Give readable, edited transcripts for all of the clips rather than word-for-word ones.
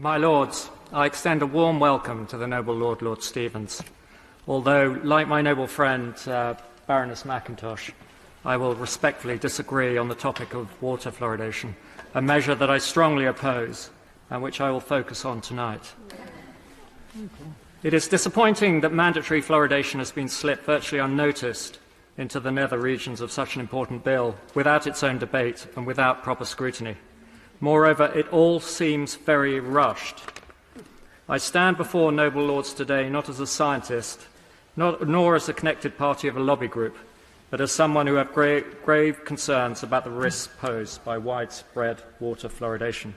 My Lords, I extend a warm welcome to the Noble Lord Stevens, although, like my noble friend Baroness McIntosh, I will respectfully disagree on the topic of water fluoridation, a measure that I strongly oppose and which I will focus on tonight. It is disappointing that mandatory fluoridation has been slipped virtually unnoticed into the nether regions of such an important bill without its own debate and without proper scrutiny. Moreover, it all seems very rushed. I stand before noble lords today not as a scientist, nor as a connected party of a lobby group, but as someone who has grave concerns about the risks posed by widespread water fluoridation.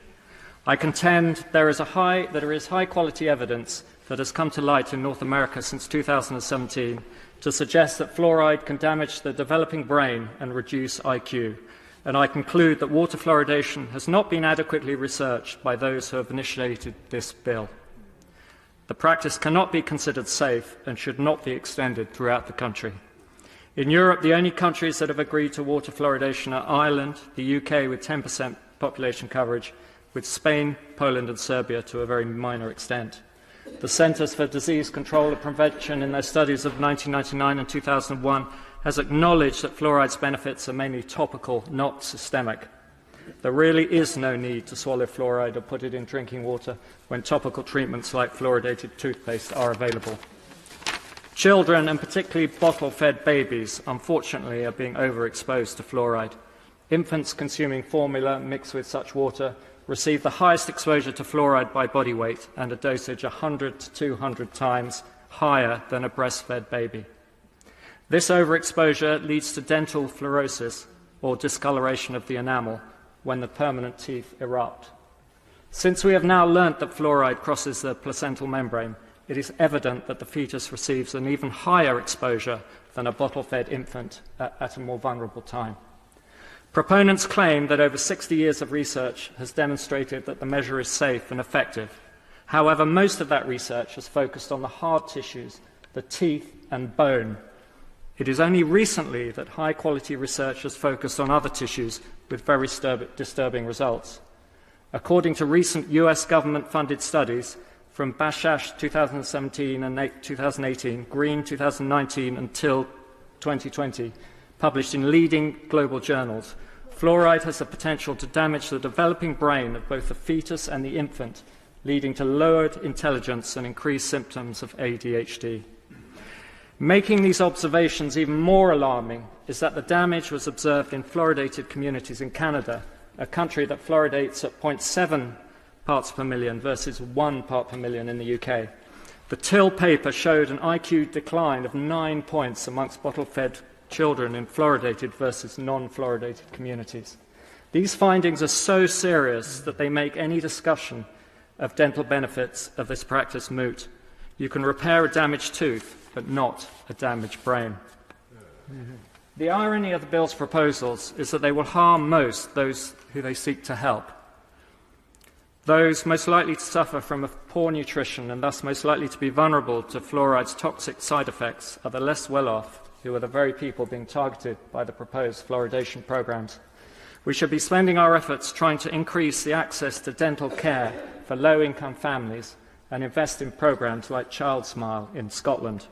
I contend there is high-quality evidence that has come to light in North America since 2017 to suggest that fluoride can damage the developing brain and reduce IQ. And I conclude that water fluoridation has not been adequately researched by those who have initiated this bill. The practice cannot be considered safe and should not be extended throughout the country. In Europe, the only countries that have agreed to water fluoridation are Ireland, the UK with 10% population coverage, with Spain, Poland and Serbia to a very minor extent. The Centers for Disease Control and Prevention, in their studies of 1999 and 2001, has acknowledged that fluoride's benefits are mainly topical, not systemic. There really is no need to swallow fluoride or put it in drinking water when topical treatments like fluoridated toothpaste are available. Children, and particularly bottle-fed babies, unfortunately are being overexposed to fluoride. Infants consuming formula mixed with such water receive the highest exposure to fluoride by body weight and a dosage 100 to 200 times higher than a breastfed baby. This overexposure leads to dental fluorosis, or discoloration of the enamel, when the permanent teeth erupt. Since we have now learnt that fluoride crosses the placental membrane, it is evident that the fetus receives an even higher exposure than a bottle-fed infant at a more vulnerable time. Proponents claim that over 60 years of research has demonstrated that the measure is safe and effective. However, most of that research has focused on the hard tissues, the teeth and bone. It is only recently that high-quality research has focused on other tissues with very disturbing results. According to recent US government-funded studies from Bashash 2017 and 2018, Green 2019 until 2020, published in leading global journals, fluoride has the potential to damage the developing brain of both the fetus and the infant, leading to lowered intelligence and increased symptoms of ADHD. Making these observations even more alarming is that the damage was observed in fluoridated communities in Canada, a country that fluoridates at 0.7 parts per million versus 1 part per million in the UK. The Till paper showed an IQ decline of 9 points amongst bottle-fed children in fluoridated versus non-fluoridated communities. These findings are so serious that they make any discussion of dental benefits of this practice moot. You can repair a damaged tooth, but not a damaged brain. The irony of the bill's proposals is that they will harm most those who they seek to help. Those most likely to suffer from a poor nutrition and thus most likely to be vulnerable to fluoride's toxic side effects are the less well-off, who are the very people being targeted by the proposed fluoridation programs. We should be spending our efforts trying to increase the access to dental care for low-income families and invest in programs like Child Smile in Scotland.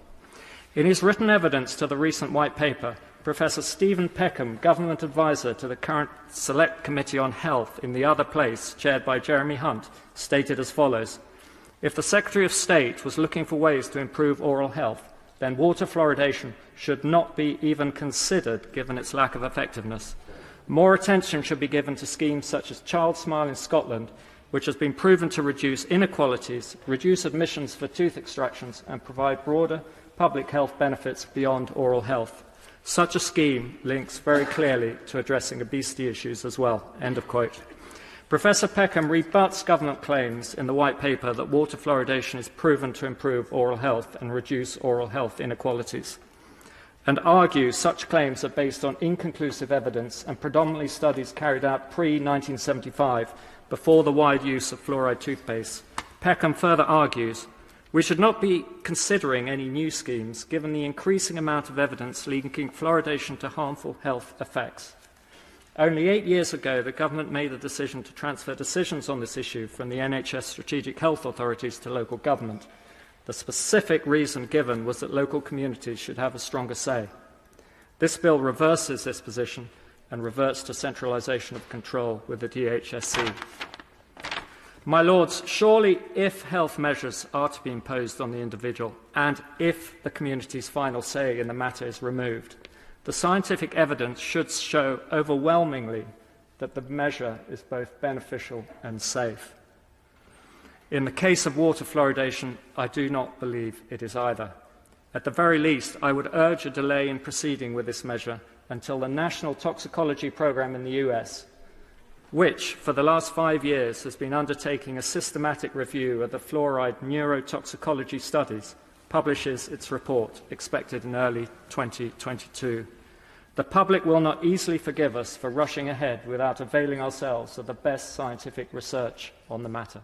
In his written evidence to the recent white paper, Professor Stephen Peckham, government advisor to the current Select Committee on Health in the Other Place, chaired by Jeremy Hunt, stated as follows: if the Secretary of State was looking for ways to improve oral health, then water fluoridation should not be even considered given its lack of effectiveness. More attention should be given to schemes such as Child Smile in Scotland, which has been proven to reduce inequalities, reduce admissions for tooth extractions and provide broader public health benefits beyond oral health. Such a scheme links very clearly to addressing obesity issues as well." End of quote. Professor Peckham rebuts government claims in the white paper that water fluoridation is proven to improve oral health and reduce oral health inequalities, and argues such claims are based on inconclusive evidence and predominantly studies carried out pre-1975, before the wide use of fluoride toothpaste. Peckham further argues, we should not be considering any new schemes given the increasing amount of evidence linking fluoridation to harmful health effects. Only 8 years ago, the government made the decision to transfer decisions on this issue from the NHS Strategic Health Authorities to local government. The specific reason given was that local communities should have a stronger say. This bill reverses this position and reverts to centralisation of control with the DHSC. My Lords, surely if health measures are to be imposed on the individual and if the community's final say in the matter is removed, the scientific evidence should show overwhelmingly that the measure is both beneficial and safe. In the case of water fluoridation, I do not believe it is either. At the very least, I would urge a delay in proceeding with this measure until the National Toxicology Programme in the US, which for the last 5 years has been undertaking a systematic review of the fluoride neurotoxicology studies, publishes its report, expected in early 2022. The public will not easily forgive us for rushing ahead without availing ourselves of the best scientific research on the matter.